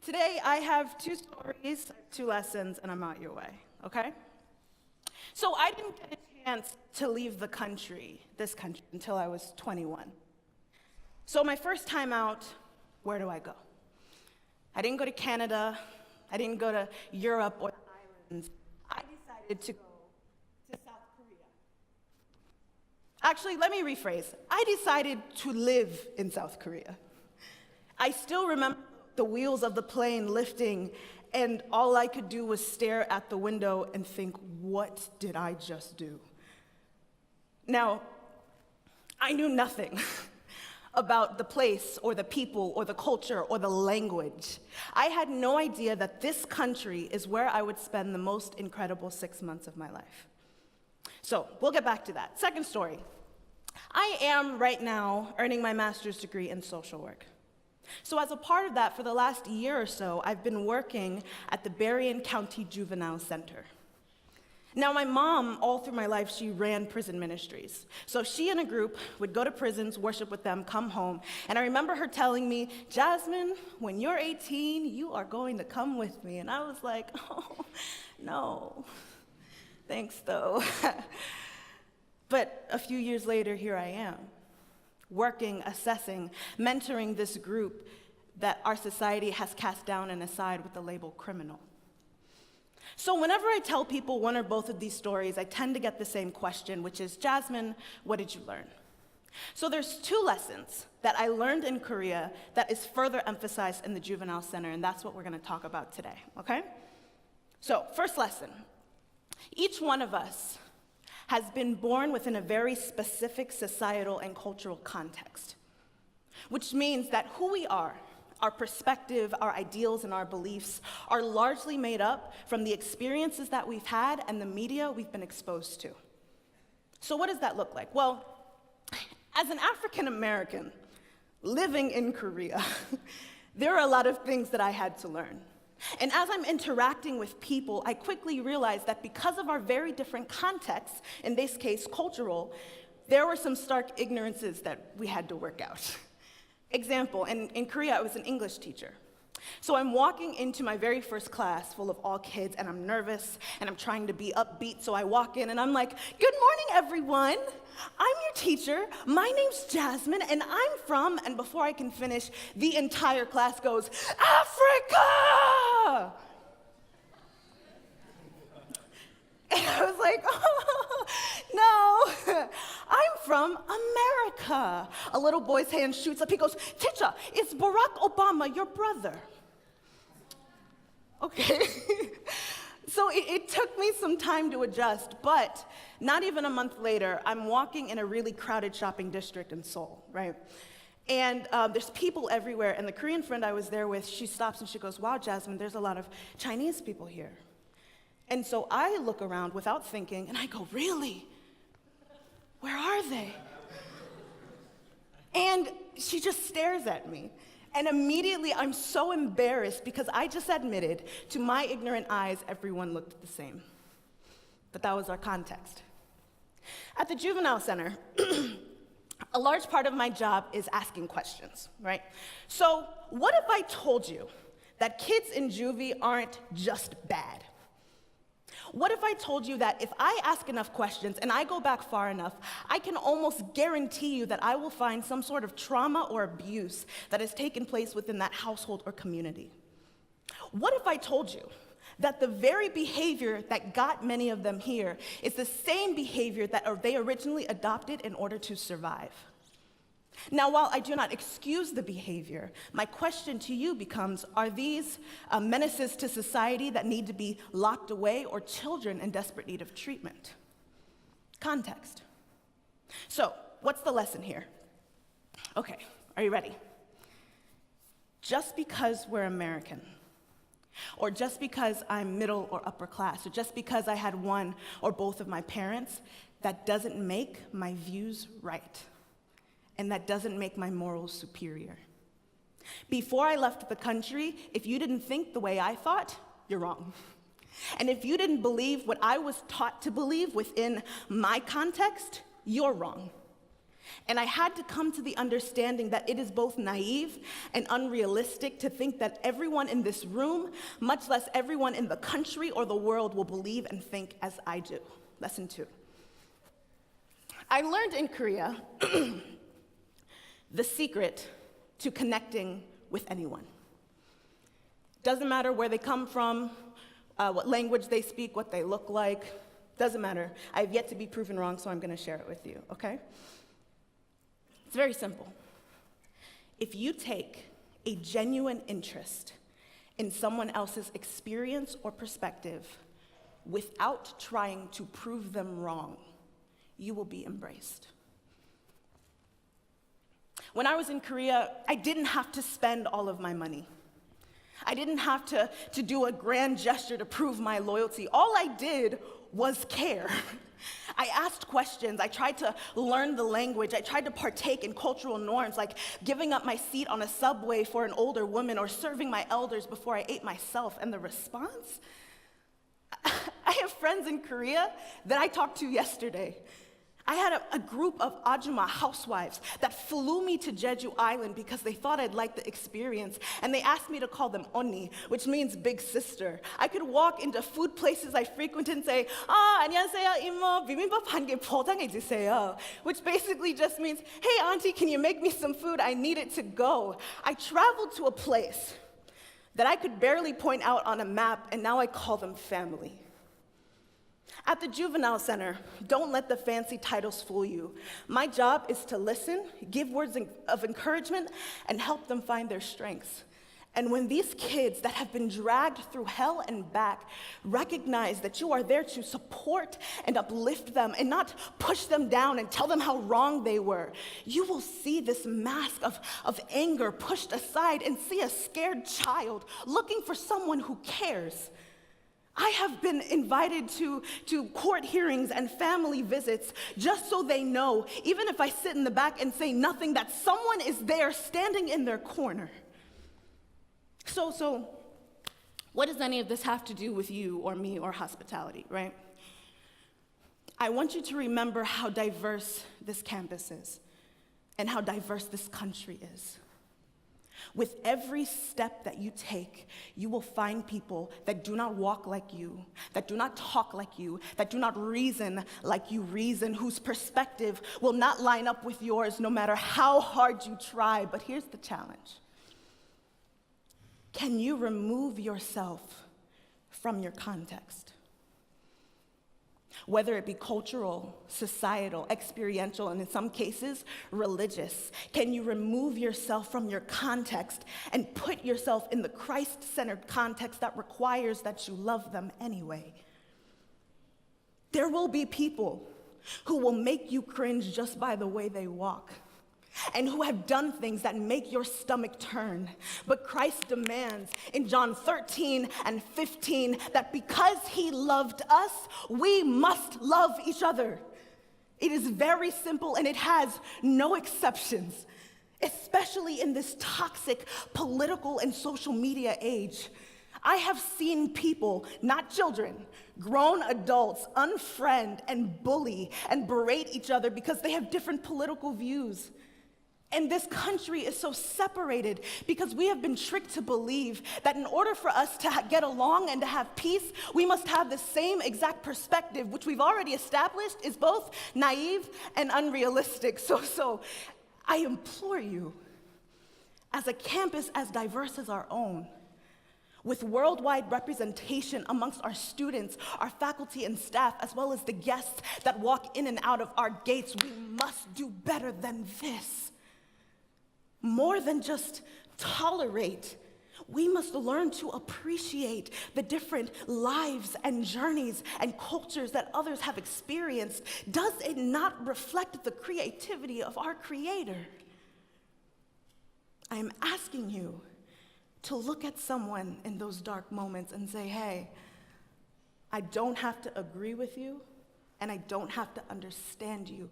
Today, I have two stories, two lessons, and I'm out your way, okay? So I didn't get a chance to leave this country, until I was 21. So my first time out, where do I go? I didn't go to Canada, I didn't go to Europe or the islands. I decided to go to South Korea. Actually, let me rephrase. I decided to live in South Korea. I still remember the wheels of the plane lifting, and all I could do was stare at the window and think, what did I just do? Now, I knew nothing about the place or the people or the culture or the language. I had no idea that this country is where I would spend the most incredible 6 months of my life. So we'll get back to that. Second story. I am right now earning my master's degree in social work. So as a part of that, for the last year or so, I've been working at the Berrien County Juvenile Center. Now, my mom, all through my life, she ran prison ministries. So she and a group would go to prisons, worship with them, come home. And I remember her telling me, Jasmin, when you're 18, you are going to come with me. And I was like, oh, no, thanks though. But a few years later, here I am, working, assessing, mentoring this group that our society has cast down and aside with the label criminal. So whenever I tell people one or both of these stories, I tend to get the same question, which is, Jasmin, what did you learn? So there's two lessons that I learned in Korea that is further emphasized in the Juvenile Center, and that's what we're gonna talk about today, okay? So first lesson, each one of us has been born within a very specific societal and cultural context, which means that who we are, our perspective, our ideals, and our beliefs are largely made up from the experiences that we've had and the media we've been exposed to. So what does that look like? Well, as an African American living in Korea, there are a lot of things that I had to learn. And as I'm interacting with people, I quickly realized that because of our very different contexts, in this case cultural, there were some stark ignorances that we had to work out. Example, in Korea, I was an English teacher. So I'm walking into my very first class full of all kids, and I'm nervous, and I'm trying to be upbeat, so I walk in, and I'm like, good morning, everyone. I'm your teacher. My name's Jasmin, and I'm from, and before I can finish, the entire class goes, Africa! And I was like, oh, no, I'm from America. A little boy's hand shoots up. He goes, teacher, is Barack Obama your brother? Okay. So it took me some time to adjust, but not even a month later, I'm walking in a really crowded shopping district in Seoul, right? And there's people everywhere, and the Korean friend I was there with, she stops and she goes, wow, Jasmin, there's a lot of Chinese people here. And so I look around without thinking, and I go, really? Where are they? And she just stares at me. And immediately I'm so embarrassed because I just admitted to my ignorant eyes, everyone looked the same. But that was our context. At the Juvenile Center, a large part of my job is asking questions, right? So what if I told you that kids in juvie aren't just bad? What if I told you that if I ask enough questions and I go back far enough, I can almost guarantee you that I will find some sort of trauma or abuse that has taken place within that household or community? What if I told you that the very behavior that got many of them here is the same behavior that they originally adopted in order to survive? Now, while I do not excuse the behavior, my question to you becomes, are these menaces to society that need to be locked away, or children in desperate need of treatment? Context. So, what's the lesson here? Okay, are you ready? Just because we're American, or just because I'm middle or upper class, or just because I had one or both of my parents, that doesn't make my views right. And that doesn't make my morals superior. Before I left the country, if you didn't think the way I thought, you're wrong. And if you didn't believe what I was taught to believe within my context, you're wrong. And I had to come to the understanding that it is both naive and unrealistic to think that everyone in this room, much less everyone in the country or the world, will believe and think as I do. Lesson 2. I learned in Korea the secret to connecting with anyone. Doesn't matter where they come from, what language they speak, what they look like. Doesn't matter. I've yet to be proven wrong, so I'm going to share it with you, okay? It's very simple. If you take a genuine interest in someone else's experience or perspective without trying to prove them wrong, you will be embraced. When I was in Korea, I didn't have to spend all of my money. I didn't have to do a grand gesture to prove my loyalty. All I did was care. I asked questions. I tried to learn the language. I tried to partake in cultural norms, like giving up my seat on a subway for an older woman or serving my elders before I ate myself. And the response? I have friends in Korea that I talked to yesterday. I had a group of Ajuma housewives that flew me to Jeju Island because they thought I'd like the experience, and they asked me to call them 언니, which means big sister. I could walk into food places I frequent and say, 안녕하세요, 이모, 비빔밥 한 개 포장해 주세요, which basically just means, hey, auntie, can you make me some food? I need it to go. I traveled to a place that I could barely point out on a map, and now I call them family. At the juvenile center, don't let the fancy titles fool you. My job is to listen, give words of encouragement, and help them find their strengths. And when these kids that have been dragged through hell and back recognize that you are there to support and uplift them and not push them down and tell them how wrong they were, you will see this mask of anger pushed aside and see a scared child looking for someone who cares. I have been invited to court hearings and family visits just so they know, even if I sit in the back and say nothing, that someone is there standing in their corner. So what does any of this have to do with you or me or hospitality, right? I want you to remember how diverse this campus is and how diverse this country is. With every step that you take, you will find people that do not walk like you, that do not talk like you, that do not reason like you reason, whose perspective will not line up with yours no matter how hard you try. But here's the challenge. Can you remove yourself from your context? Whether it be cultural, societal, experiential, and in some cases, religious. Can you remove yourself from your context and put yourself in the Christ-centered context that requires that you love them anyway? There will be people who will make you cringe just by the way they walk, and who have done things that make your stomach turn. But Christ demands in John 13 and 15 that because he loved us, we must love each other. It is very simple and it has no exceptions, especially in this toxic political and social media age. I have seen people, not children, grown adults, unfriend and bully and berate each other because they have different political views. And this country is so separated because we have been tricked to believe that in order for us to get along and to have peace, we must have the same exact perspective, which we've already established is both naive and unrealistic. So I implore you, as a campus as diverse as our own, with worldwide representation amongst our students, our faculty and staff, as well as the guests that walk in and out of our gates, we must do better than this. More than just tolerate, we must learn to appreciate the different lives and journeys and cultures that others have experienced. Does it not reflect the creativity of our Creator? I am asking you to look at someone in those dark moments and say, hey, I don't have to agree with you, and I don't have to understand you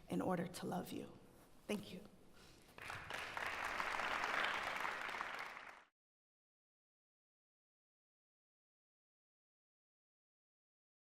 in order to love you. Thank you.